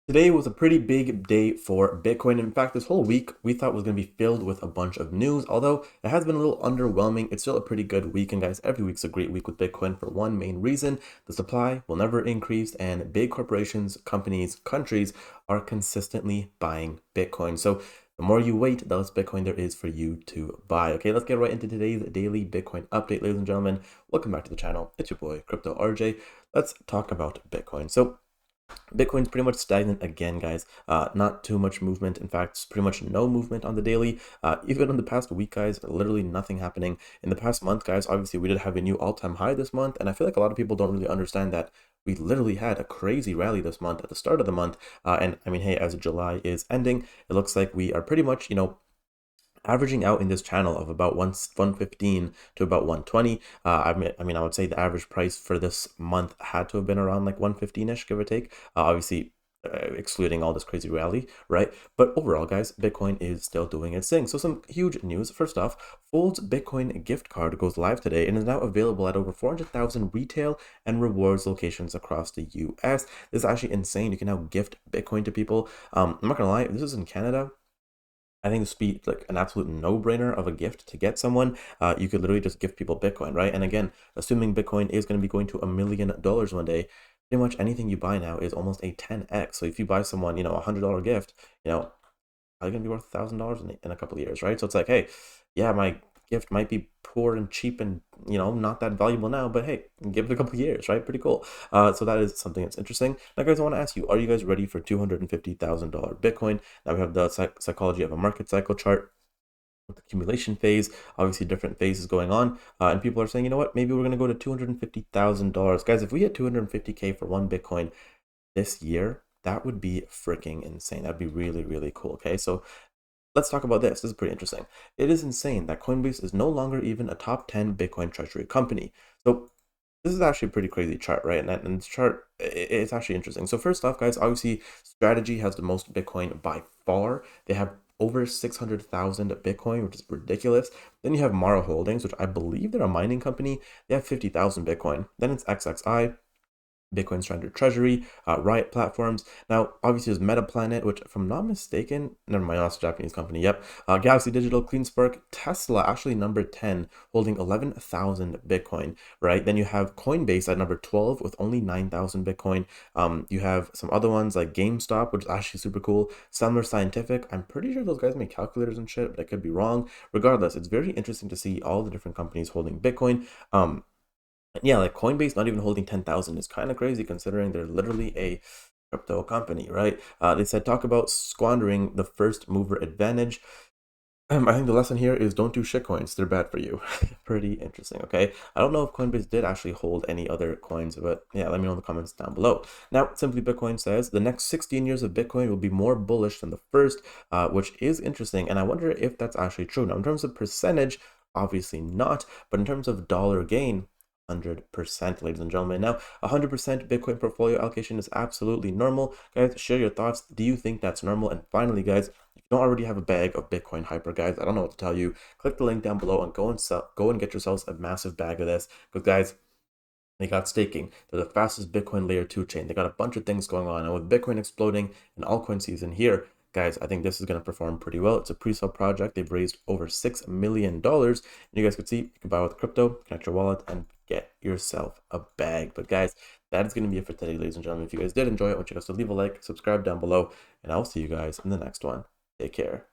Today was a pretty big day for Bitcoin. In fact, this whole week we thought was going to be filled with a bunch of news. Although it has been a little underwhelming, it's still a pretty good week. And guys, every week's a great week with Bitcoin for one main reason: the supply will never increase, and big corporations, companies, countries are consistently buying Bitcoin. So the more you wait, the less Bitcoin there is for you to buy. Okay, let's get right into today's daily Bitcoin update, ladies and gentlemen. Welcome back to the channel. It's your boy, Crypto RJ. Let's talk about Bitcoin. So Bitcoin's pretty much stagnant again, guys. Not too much movement. In fact, it's pretty much no movement on the daily. Even in the past week, guys, literally nothing happening. In the past month, guys, obviously we did have a new all-time high this month, and I feel like a lot of people don't really understand that we literally had a crazy rally this month at the start of the month. And I mean, hey, as July is ending, it looks like we are pretty much, averaging out in this channel of about 115 to about 120. I would say the average price for this month had to have been around like 115-ish, give or take. Obviously, excluding all this crazy rally, right? But overall, guys, Bitcoin is still doing its thing. So some huge news. First off, Fold's Bitcoin gift card goes live today and is now available at over 400,000 retail and rewards locations across the US. This is actually insane. You can now gift Bitcoin to people. I'm not gonna lie, if this is in Canada, I think this would be like an absolute no-brainer of a gift to get someone. You could literally just give people Bitcoin, right? And again, assuming Bitcoin is going to be going to $1 million one day, pretty much anything you buy now is almost a 10x. So if you buy someone, $100 gift, probably gonna be worth $1,000 in a couple of years, right? So it's like, hey, yeah, my gift might be poor and cheap and not that valuable now, but hey, give it a couple of years, right? Pretty cool. So that is something that's interesting. Now, guys, I want to ask you, are you guys ready for $250,000 Bitcoin? Now we have the psychology of a market cycle chart with accumulation phase, obviously different phases going on, and people are saying, you know what, maybe we're gonna go to $250,000, guys. If we hit 250K for one Bitcoin this year, that would be freaking insane. That'd be really, really cool. Okay, so let's talk about this. This is pretty interesting. It is insane that Coinbase is no longer even a top 10 Bitcoin treasury company. So this is actually a pretty crazy chart, right? And this chart, it's actually interesting. So first off, guys, obviously Strategy has the most Bitcoin by far. They have over 600,000 Bitcoin, which is ridiculous. Then you have Mara Holdings, which I believe they're a mining company. They have 50,000 Bitcoin. Then it's XXI, Bitcoin Standard Treasury, Riot Platforms. Now, obviously, there's MetaPlanet, which, if I'm not mistaken, never mind, that's a Japanese company. Yep. Galaxy Digital, CleanSpark, Tesla, actually number 10, holding 11,000 Bitcoin, right? Then you have Coinbase at number 12 with only 9,000 Bitcoin. You have some other ones like GameStop, which is actually super cool. Summer Scientific, I'm pretty sure those guys make calculators and shit, but I could be wrong. Regardless, it's very interesting to see all the different companies holding Bitcoin. Yeah, like Coinbase not even holding 10,000 is kind of crazy considering they're literally a crypto company, right? They said talk about squandering the first mover advantage. I think the lesson here is don't do shitcoins. They're bad for you. Pretty interesting, okay? I don't know if Coinbase did actually hold any other coins, but yeah, let me know in the comments down below. Now, Simply Bitcoin says the next 16 years of Bitcoin will be more bullish than the first, which is interesting. And I wonder if that's actually true. Now, in terms of percentage, obviously not, but in terms of dollar gain, 100%, ladies and gentlemen. Now, 100% Bitcoin portfolio allocation is absolutely normal. Guys, share your thoughts. Do you think that's normal? And finally, guys, if you don't already have a bag of Bitcoin hyper, guys, I don't know what to tell you. Click the link down below and go and get yourselves a massive bag of this. Because, guys, they got staking. They're the fastest Bitcoin layer 2 chain. They got a bunch of things going on. And with Bitcoin exploding and altcoin season here, guys, I think this is going to perform pretty well. It's a pre-sale project. They've raised over $6 million. And you guys could see, you can buy with crypto, connect your wallet, and get yourself a bag. But guys, that is going to be it for today, ladies and gentlemen. If you guys did enjoy it, I want you guys to leave a like, subscribe down below, and I'll see you guys in the next one. Take care.